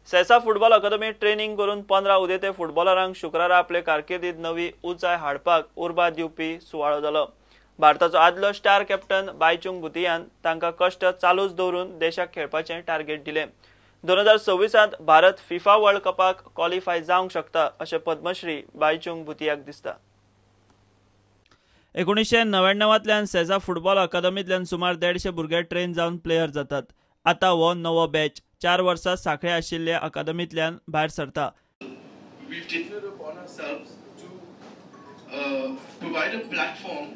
सेसा football academy training करून 15 उदेते फुटबॉलरांक शुक्रारा आपले कारकिर्दीत नवी उंचाय हाडपाक उर्बा दिवपी सुवाळो जालो। भारताचो आदलो स्टार कॅप्टन बायचुंग भुतियान तांकां कश्ट चालूच दवरून देशाक खेळपाचें टार्गेट दिलें। 2026 भारत फिफा वर्ल्ड कपाक क्वॉलिफाय जावंक शकता अशें पद्मश्री बायचुंग भुतियाक दिसता। 1999तल्यान सेसा फुटबॉल अकादमींतल्यान सुमार 150 भुरगे ट्रेन जावन प्लेयर जातात। आता हो नवो बॅच 4 वर्सां सांखळे आशिल्ल्या अकादमींतल्यान भायर सरता। We've taken it upon ourselves to provide a platform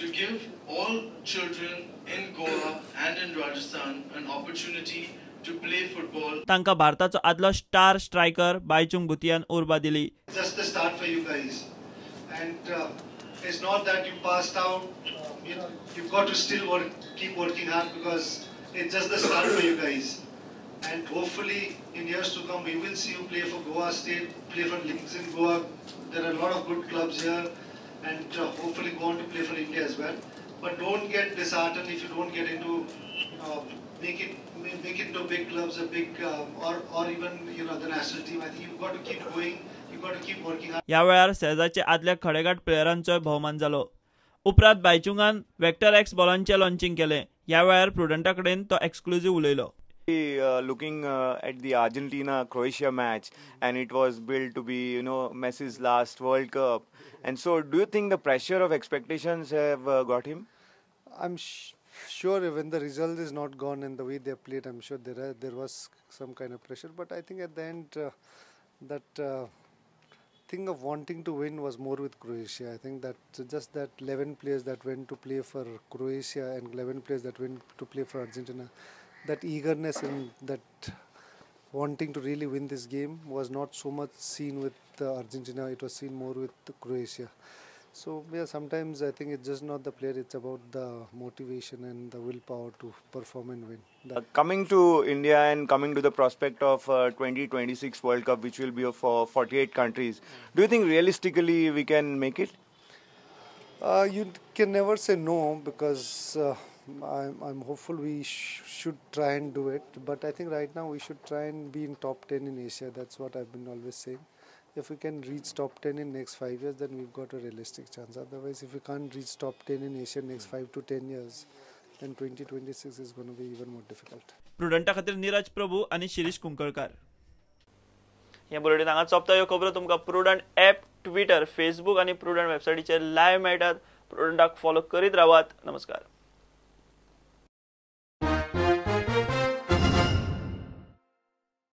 to give all children in Goa and in Rajasthan an opportunity to play football. तांकां भारताचो आदलो स्टार स्ट्रायकर बायचुंग भुतियान उर्बा दिली। Just the start for you guys, and it's not that you passed out. You've got to still keep working hard because it's just the start for you guys. And hopefully in years to come we will see you play for Goa State, play for leagues in Goa. There are a lot of good clubs here, and hopefully go on to play for India as well. But don't get disheartened if you don't get into make it to big clubs, a big or even the national team. I think you've got to keep going. You've got to keep working hard. ह्या वेळार सेजाचे आदल्या खडेगाट प्लेयरांचोय भोवमान जालो। उपरांत बायचुंगान vector x बॉलांचे launching केले। ह्या वेळार प्रुडंटा कडेन तो एक्सक्लुझिव्ह उलयलो। Looking at the Argentina-Croatia match, and it was built to be, Messi's last World Cup. And so, do you think the pressure of expectations have got him? I'm sure when the result is not gone and the way they played, I'm sure there was some kind of pressure. But I think at the end, that thing of wanting to win was more with Croatia. I think that just that 11 players that went to play for Croatia and 11 players that went to play for Argentina, that eagerness and that wanting to really win this game was not so much seen with Argentina. It was seen more with Croatia. So yeah, sometimes I think it's just not the player, it's about the motivation and the willpower to perform and win. Coming to India and coming to the prospect of 2026 World Cup, which will be for 48 countries, do you think realistically we can make it? You can never say no, because I'm hopeful we should try and do it. But I think right now we should try and be in top 10 in Asia. That's what I've been always saying. If we can reach top 10 in next 5 years, then we've got a realistic chance. Otherwise, if we can't reach top 10 in Asia next 5 to 10 years, then 2026 is going to be even more difficult. प्रुडंटा खातीर नीरज प्रभू आणि शिरीष कुंकळकार। हे bulletin हांगा सोंपता। ह्यो खबरो तुमकां prudent app, Twitter, Facebook आणि prudent वेबसायटीचेर live मेळटात। प्रुडंटाक फॉलो करीत रावात। नमस्कार।